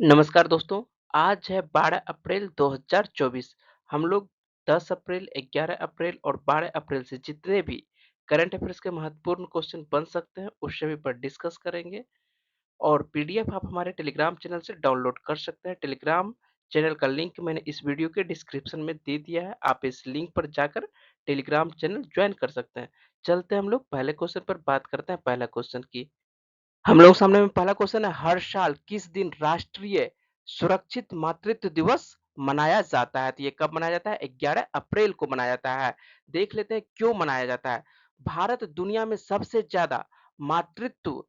नमस्कार दोस्तों, आज है 12 अप्रैल 2024। हम लोग 10 अप्रैल, 11 अप्रैल और 12 अप्रैल से जितने भी करंट अफेयर्स के महत्वपूर्ण क्वेश्चन बन सकते हैं, उस सभी पर डिस्कस करेंगे और पीडीएफ आप हमारे टेलीग्राम चैनल से डाउनलोड कर सकते हैं। टेलीग्राम चैनल का लिंक मैंने इस वीडियो के डिस्क्रिप्शन में दे दिया है। आप इस लिंक पर जाकर टेलीग्राम चैनल ज्वाइन कर सकते हैं। चलते हैं हम लोग पहले क्वेश्चन पर बात करते हैं। पहला क्वेश्चन की हम लोग सामने में पहला क्वेश्चन है, हर साल किस दिन राष्ट्रीय सुरक्षित मातृत्व दिवस मनाया जाता है? तो ये कब मनाया जाता है? 11 अप्रैल को मनाया जाता है। देख लेते हैं क्यों मनाया जाता है। भारत दुनिया में सबसे ज्यादा मातृत्व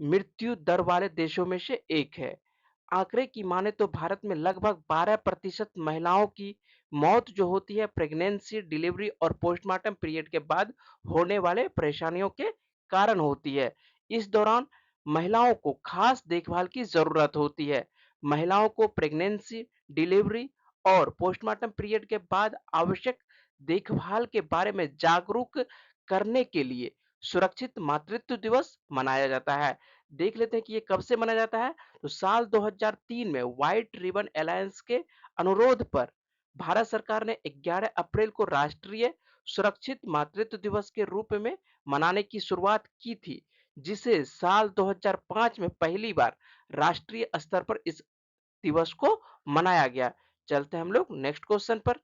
मृत्यु दर वाले देशों में से एक है। आंकड़े की माने तो भारत में लगभग 12% महिलाओं की मौत जो होती है प्रेगनेंसी, डिलीवरी और पोस्टमार्टम पीरियड के बाद होने वाले परेशानियों के कारण होती है। इस दौरान महिलाओं को खास देखभाल की जरूरत होती है। महिलाओं को प्रेगनेंसी, डिलीवरी और पोस्टमार्टम पीरियड के बाद आवश्यक देखभाल के बारे में जागरूक करने के लिए सुरक्षित मातृत्व दिवस मनाया जाता है। देख लेते हैं कि ये कब से मनाया जाता है। तो साल 2003 में व्हाइट रिबन अलायंस के अनुरोध पर भारत सरकार ने 11 अप्रैल को राष्ट्रीय सुरक्षित मातृत्व दिवस के रूप में मनाने की शुरुआत की थी, जिसे साल 2005 में पहली बार राष्ट्रीय स्तर पर इस दिवस को मनाया गया। चलते हैं हम लोग नेक्स्ट क्वेश्चन पर।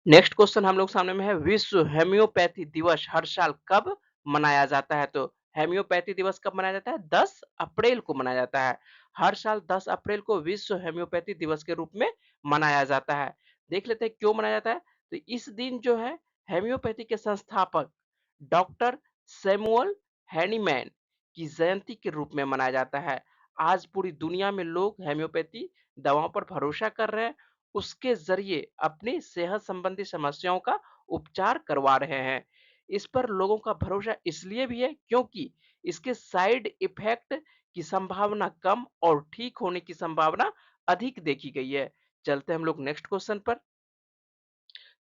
नेक्स्ट क्वेश्चन हम लोग सामने में है, विश्व हेम्योपैथी दिवस हर साल कब मनाया जाता है? तो हेम्योपैथी दिवस कब मनाया जाता है? 10 अप्रैल को मनाया जाता है। हर साल 10 अप्रैल को विश्व हेम्योपैथी दिवस के रूप में मनाया जाता है। देख लेते हैं क्यों मनाया जाता है। तो इस दिन जो है हेम्योपैथी के संस्थापक डॉक्टर सैमुअल हैनीमैन की जयंती के रूप में मनाया जाता है। आज पूरी दुनिया में लोग हेम्योपैथी दवाओं पर भरोसा कर रहे हैं, उसके ज़रिए अपनी सेहत संबंधी समस्याओं का उपचार करवा रहे हैं। इस पर लोगों का भरोसा इसलिए भी है क्योंकि इसके साइड इफ़ेक्ट की संभावना कम और ठीक होने की संभावना अधिक देखी गई है। चलते हैं हम लोग नेक्स्ट क्वेश्चन पर।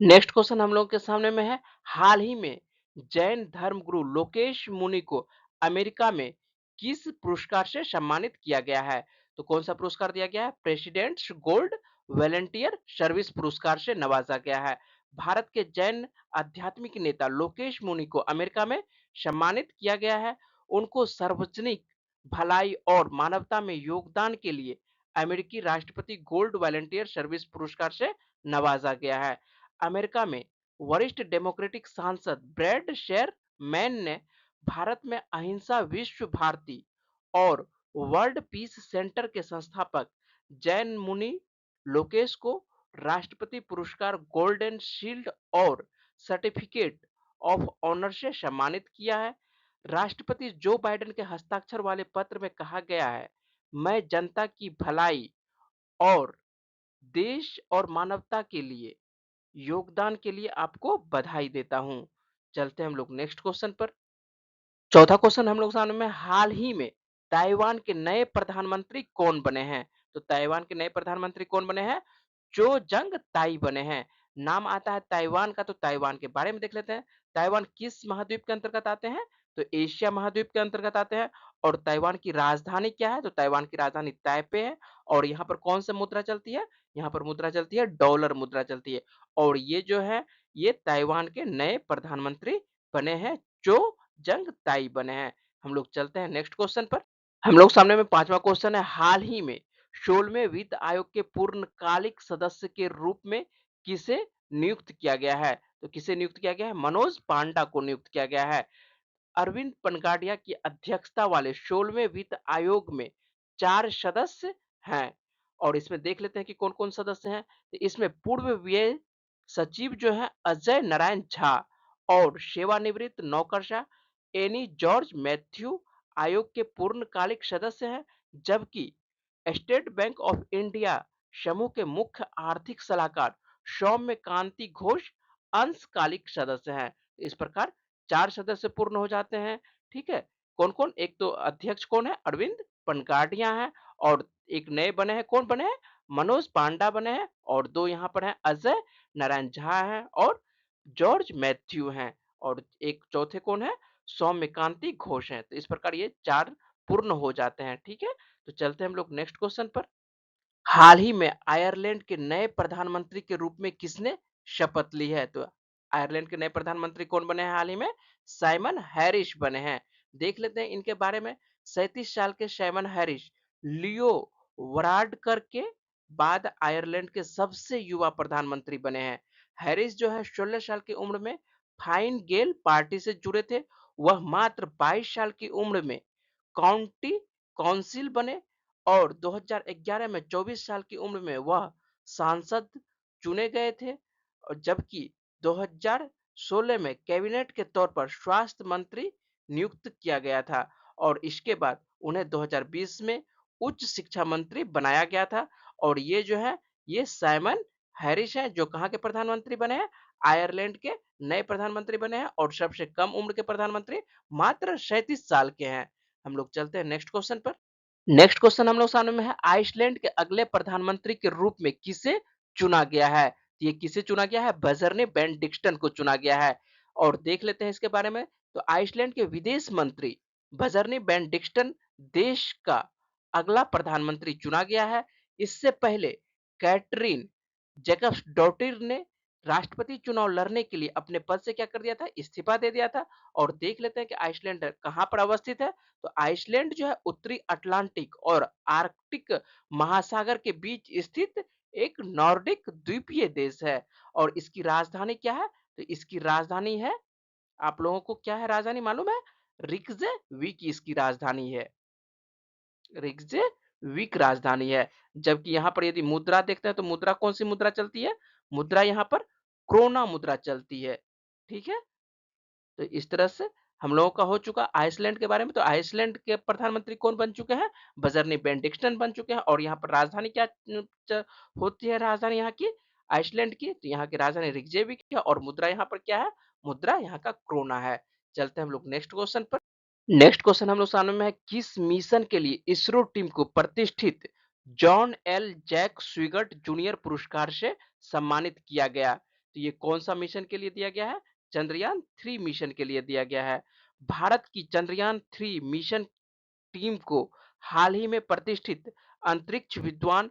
नेक्स्ट क्वेश्चन हम लोगों के सामने में है, हाल ही में जैन धर्मगुरु लोकेश मुनि को अमेरिका में किस पुरस्कार से सम्मानित किया गया है? तो कौन सा पुरस्कार दिया गया है? प्रेसिडेंट्स गोल्ड वॉलंटियर सर्विस पुरस्कार से नवाजा गया है। भारत के जैन आध्यात्मिक नेता लोकेश मुनि को अमेरिका में सम्मानित किया गया है। उनको सार्वजनिक भलाई और मानवता में योगदान के लिए अमेरिकी राष्ट्रपति गोल्ड वॉलंटियर सर्विस पुरस्कार से नवाजा गया है। अमेरिका में वरिष्ठ डेमोक्रेटिक सांसद ब्रैड शेर मैन ने भारत में अहिंसा विश्व भारती और वर्ल्ड पीस सेंटर के संस्थापक जैन मुनि लोकेश को राष्ट्रपति पुरस्कार गोल्डन शील्ड और सर्टिफिकेट ऑफ ऑनर से सम्मानित किया है। राष्ट्रपति जो बाइडेन के हस्ताक्षर वाले पत्र में कहा गया है, मैं जनता की भलाई और देश और मानवता के लिए योगदान के लिए आपको बधाई देता हूँ। चलते हैं हम लोग नेक्स्ट क्वेश्चन पर। चौथा क्वेश्चन हम लोग सामने में, हाल ही में ताइवान के नए प्रधानमंत्री कौन बने हैं? तो ताइवान के नए प्रधानमंत्री कौन बने हैं? चो जंग ताई बने हैं। नाम आता है ताइवान का, तो ताइवान के बारे में देख लेते हैं। ताइवान किस महाद्वीप के अंतर्गत आते हैं? तो एशिया महाद्वीप के अंतर्गत आते हैं। और ताइवान की राजधानी क्या है? तो ताइवान की राजधानी ताइपे है। और यहाँ पर कौन सी मुद्रा चलती है? यहाँ पर मुद्रा चलती है डॉलर मुद्रा चलती है। और ये जो है ये ताइवान के नए प्रधानमंत्री बने हैं, चो जंग ताई बने हैं। हम लोग चलते हैं नेक्स्ट क्वेश्चन पर। हम लोग सामने में पांचवा क्वेश्चन है, हाल ही में 16वें वित्त आयोग के पूर्णकालिक सदस्य के रूप में किसे नियुक्त किया गया है? तो किसे नियुक्त किया गया है? मनोज पांडा को नियुक्त किया गया है। अरविंद पनगाडिया की अध्यक्षता वाले 16वें वित्त आयोग में 4 सदस्य हैं। और इसमें देख लेते हैं कि कौन-कौन सदस्य हैं। तो इसमें पूर्व व्यय सचिव जो है अजय नारायण झा और सेवानिवृत्त नौकरशाह एनी जॉर्ज मैथ्यू आयोग के पूर्णकालिक सदस्य हैं, जबकि स्टेट बैंक ऑफ इंडिया समूह के मुख्य आर्थिक सलाहकार सौम्य कांति घोष अंशकालिक सदस्य हैं। इस प्रकार 4 सदस्य पूर्ण हो जाते हैं। ठीक है। कौन-कौन? एक तो अध्यक्ष कौन है? अरविंद पनगाडिया हैं। और एक नए बने हैं, कौन बने हैं? मनोज पांडा बने हैं। और 2 यहाँ पर हैं अजय नारायण झा हैं और जॉर्ज मैथ्यू हैं। और एक चौथे कौन है? सौम्यकांति घोष हैं। तो इस प्रकार ये 4 पूर्ण हो जाते हैं। ठीक है। तो चलते हैं हम लोग नेक्स्ट क्वेश्चन पर। हाल ही में आयरलैंड के नए प्रधानमंत्री के रूप में किसने शपथ ली है? तो आयरलैंड के नए प्रधानमंत्री कौन बने हैं हाल ही में? साइमन हैरिस बने हैं। देख लेते हैं इनके बारे में। 37 साल के साइमन हैरिस लियो वराडकर के बाद आयरलैंड के सबसे युवा प्रधानमंत्री बने हैं। हैरिस जो है 16 साल की उम्र में फाइन गेल पार्टी से जुड़े थे। वह मात्र 22 साल की उम्र में काउंटी काउंसिल बने और 2011 में 24 साल की उम्र में वह सांसद चुने गए थे, और जबकि 2016 में कैबिनेट के तौर पर स्वास्थ्य मंत्री नियुक्त किया गया था और इसके बाद उन्हें 2020 में उच्च शिक्षा मंत्री बनाया गया था। और ये जो है ये साइमन हैरिस हैं जो कहाँ के प्रधानमंत्री बने हैं? आयरलैंड के नए प्रधानमंत्री बने हैं और सबसे कम उम्र के प्रधानमंत्री मात्र 37 साल के हैं। हम लोग चलते हैं नेक्स्ट क्वेश्चन पर। नेक्स्ट क्वेश्चन हम लोग सामने में है, आइसलैंड के अगले प्रधानमंत्री के रूप में किसे चुना गया है? तो ये किसे चुना गया है? बजरने बेंडिक्सन को चुना गया है। और देख लेते हैं इसके बारे में। तो आइसलैंड के विदेश मंत्री बजरने बेंडिक्सन देश का अगला प्रधानमंत्री चुना गया है। इससे पहले कैटरीन जेकब्सडोटिर ने राष्ट्रपति चुनाव लड़ने के लिए अपने पद से क्या कर दिया था? इस्तीफा दे दिया था। और देख लेते हैं कि आइसलैंड कहाँ पर अवस्थित है। तो आइसलैंड जो है उत्तरी अटलांटिक और आर्कटिक महासागर के बीच स्थित एक नॉर्डिक द्वीपीय देश है। और इसकी राजधानी क्या है? तो इसकी राजधानी है, आप लोगों को क्या है राजधानी मालूम है? रिक्जविक इसकी राजधानी है। रिक्जविक राजधानी है। जबकि यहाँ पर यदि मुद्रा देखते हैं तो मुद्रा कौन सी मुद्रा चलती है? मुद्रा यहाँ पर क्रोना मुद्रा चलती है। ठीक है, तो इस तरह से हम लोगों का हो चुका आइसलैंड के बारे में। तो आइसलैंड के प्रधानमंत्री कौन बन चुके हैं? बजरनी बेंडिक्सन बन चुके हैं। और यहाँ पर राजधानी क्या होती है? राजधानी यहाँ की आइसलैंड की, तो यहाँ की राजधानी रिकजेविक है और मुद्रा यहाँ पर क्या है? मुद्रा यहाँ का क्रोना है। चलते हैं हम लोग नेक्स्ट क्वेश्चन पर। नेक्स्ट क्वेश्चन हम लोग सामने में है, किस मिशन के लिए इसरो टीम को प्रतिष्ठित जॉन एल जैक स्विगर्ट जूनियर पुरस्कार से सम्मानित किया गया? तो ये कौन सा मिशन के लिए दिया गया है? चंद्रयान 3 मिशन के लिए दिया गया है। भारत की चंद्रयान 3 मिशन टीम को हाल ही में प्रतिष्ठित अंतरिक्ष विद्वान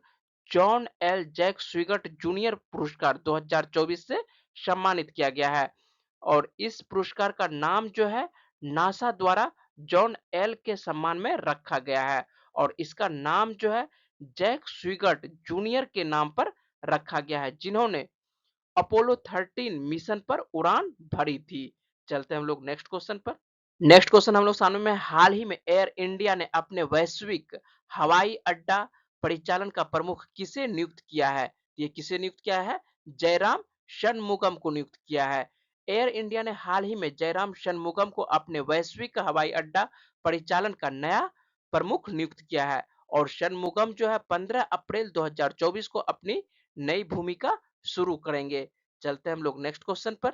जॉन एल जैक स्विगर्ट जूनियर पुरस्कार 2024 से सम्मानित किया गया है। और इस पुरस्कार का नाम जो है नासा द्वारा जॉन एल के सम्मान में रखा गया है। और इसका नाम जो है जैक स्विगर्ट जूनियर के नाम पर रखा गया है, जिन्होंने अपोलो 13 मिशन पर उड़ान भरी थी। चलते हैं हम लोग नेक्स्ट क्वेश्चन पर। नेक्स्ट क्वेश्चन हम लोग सामने में, हाल ही में एयर इंडिया ने अपने वैश्विक हवाई अड्डा परिचालन का प्रमुख किसे नियुक्त किया है? ये किसे नियुक्त किया है? जयराम षणमुगम को नियुक्त किया है। एयर इंडिया ने हाल ही में जयराम षणमुगम को अपने वैश्विक हवाई अड्डा परिचालन का नया प्रमुख नियुक्त किया है। और षणमुगम जो है 15 अप्रैल 2024 को अपनी नई भूमिका शुरू करेंगे। चलते हैं हम लोग नेक्स्ट क्वेश्चन पर।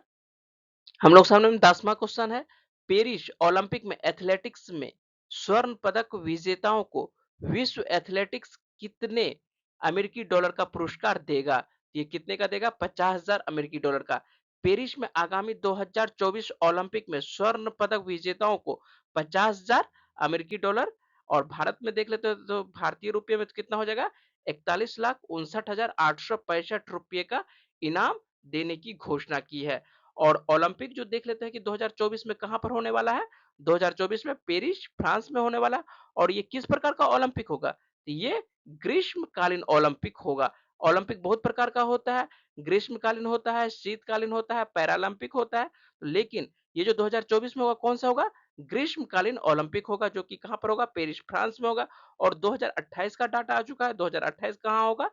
हम लोग सामने में 10वां क्वेश्चन है, पेरिस ओलंपिक में एथलेटिक्स में स्वर्ण पदक विजेताओं को विश्व एथलेटिक्स कितने अमेरिकी डॉलर का पुरस्कार देगा? ये कितने का देगा? 50,000 अमेरिकी डॉलर का। पेरिस में आगामी 2024 ओलंपिक में स्वर्ण पदक विजेताओं को 50,000 अमेरिकी डॉलर, और भारत में देख लेते हो तो भारतीय रुपये में तो कितना हो जाएगा? 41,59,865 रुपये का इनाम देने की घोषणा की है। और ओलंपिक जो देख लेते हैं कि 2024 में कहां पर होने वाला है? 2024 में पेरिस फ्रांस में होने वाला। और ये किस प्रकार का ओलंपिक होगा? तो ये ग्रीष्मकालीन ओलंपिक होगा। ओलंपिक बहुत प्रकार का होता है, ग्रीष्मकालीन होता है, शीतकालीन होता है, पैरालंपिक होता है। लेकिन ये जो 2024 में होगा कौन सा होगा? ग्रीष्मकालीन ओलंपिक होगा, जो कि कहां पर होगा? पेरिस फ्रांस में होगा। और 2028 का डाटा आ चुका है। 2028 कहां होगा?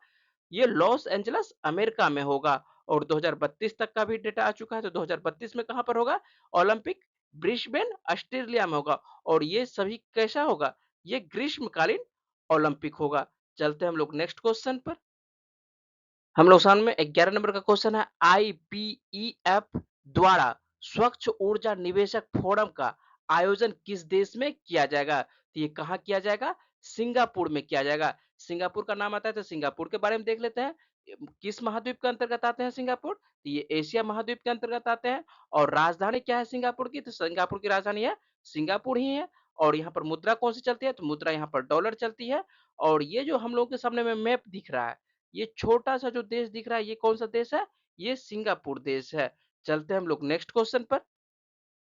ये लॉस एंजलस अमेरिका में होगा। और 2032 तक का भी डेटा आ चुका है। तो 2032 में कहां पर होगा? ओलंपिक ब्रिस्बेन ऑस्ट्रेलिया में होगा। और ये सभी कैसा होगा? ये ग्रीष्मकालीन ओलंपिक होगा। चलते हैं हम लोग नेक्स्ट क्वेश्चन पर। हम लोग सामने में 11 नंबर का क्वेश्चन है, आईपीईएफ द्वारा स्वच्छ ऊर्जा निवेशक फोरम का आयोजन किस देश में किया जाएगा? तो ये कहाँ किया जाएगा? सिंगापुर में किया जाएगा। सिंगापुर का नाम आता है तो सिंगापुर के बारे में देख लेते हैं। किस महाद्वीप के अंतर्गत आते हैं सिंगापुर? तो ये एशिया महाद्वीप के अंतर्गत आते हैं। और राजधानी क्या है सिंगापुर की? तो सिंगापुर की राजधानी है सिंगापुर ही है। और यहाँ पर मुद्रा कौन सी चलती है? तो मुद्रा यहाँ पर डॉलर चलती है। और ये जो हम लोगों के सामने में मैप दिख रहा है, ये छोटा-सा जो देश दिख रहा है, ये कौन-सा देश है? ये सिंगापुर देश है। चलते हैं हम लोग नेक्स्ट क्वेश्चन पर।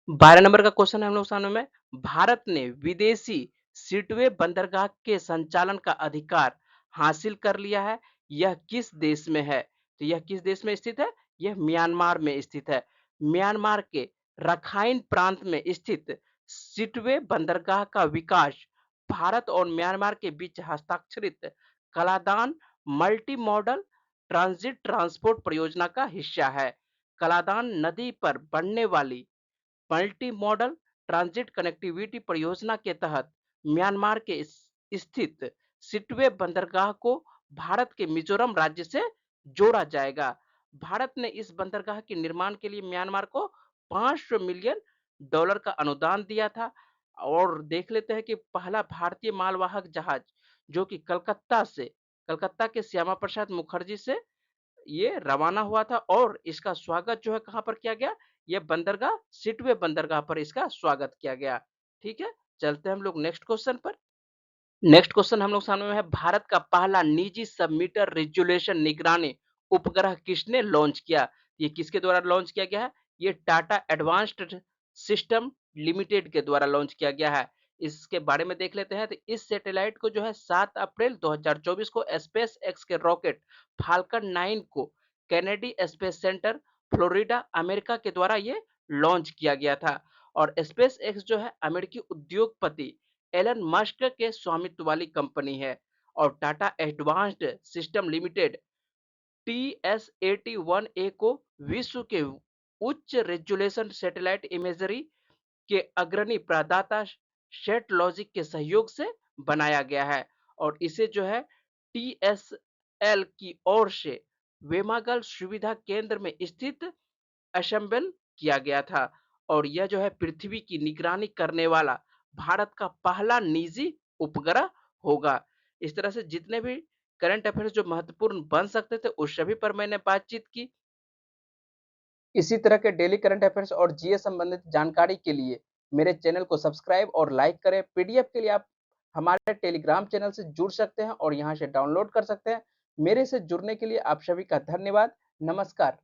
12 नंबर का क्वेश्चन है हम लोग सामने में। भारत ने विदेशी सीटवे बंदरगाह के संचालन का अधिकार हासिल कर लिया है। यह किस देश में है? तो यह किस देश में स्थित है? यह म्यांमार में स्थित है। म्यांमार के रखाइन प्रांत में स्थित सिटवे बंदरगाह का विकास भारत और म्यांमार के बीच हस्ताक्षरित Kaladan multi modal transit transport परियोजना का हिस्सा है। कलादान नदी पर बनने वाली मल्टी मॉडल ट्रांजिट कनेक्टिविटी परियोजना के तहत म्यांमार के स्थित सिटवे बंदरगाह को भारत के मिजोरम राज्य से जोड़ा जाएगा। भारत ने इस बंदरगाह के निर्माण के लिए म्यांमार को $500 मिलियन का अनुदान दिया था। और देख लेते हैं कि पहला भारतीय मालवाहक जहाज जो कि कलकत्ता के श्यामा प्रसाद मुखर्जी से ये रवाना हुआ था और इसका स्वागत जो है कहाँ पर किया गया? ये बंदरगाह सिटवे बंदरगाह पर इसका स्वागत किया गया। ठीक है, चलते हैं हम लोग नेक्स्ट क्वेश्चन पर। नेक्स्ट क्वेश्चन हम लोग सामने में है, भारत का पहला निजी सब मीटर रिज़ॉल्यूशन निगरानी उपग्रह किसने लॉन्च किया? ये किसके द्वारा लॉन्च किया गया है? ये टाटा एडवांस्ड सिस्टम लिमिटेड के द्वारा लॉन्च किया गया है। इसके बारे में देख लेते हैं। तो इस सैटेलाइट को जो है 7 अप्रैल 2024 को स्पेस एक्स के रॉकेट फाल्कन 9 को Kennedy space centre Florida America के द्वारा ये लॉन्च किया गया था। और स्पेस एक्स जो है अमेरिकी उद्योगपति एलन मस्क के स्वामित्व वाली कंपनी है। और Tata advanced system limited TS-81A को विश्व के उच्च रेजोल्यूशन सैटेलाइट इमेजरी के अग्रणी प्रदाता सेटलॉजिक के सहयोग से बनाया गया है। और इसे जो है TSL की ओर से वेमागल सुविधा केंद्र में स्थित असेंबल किया गया था। और यह जो है पृथ्वी की निगरानी करने वाला भारत का पहला निजी उपग्रह होगा। इस तरह से जितने भी करंट अफेयर्स जो महत्वपूर्ण बन सकते थे उस सभी पर मैंने बातचीत की। इसी तरह के डेली करंट अफेयर्स और जीएस संबंधित जानकारी के लिए मेरे चैनल को सब्सक्राइब और लाइक करें। पीडीएफ के लिए आप हमारे टेलीग्राम चैनल से जुड़ सकते हैं और यहाँ से डाउनलोड कर सकते हैं। मेरे से जुड़ने के लिए आप सभी का धन्यवाद। नमस्कार।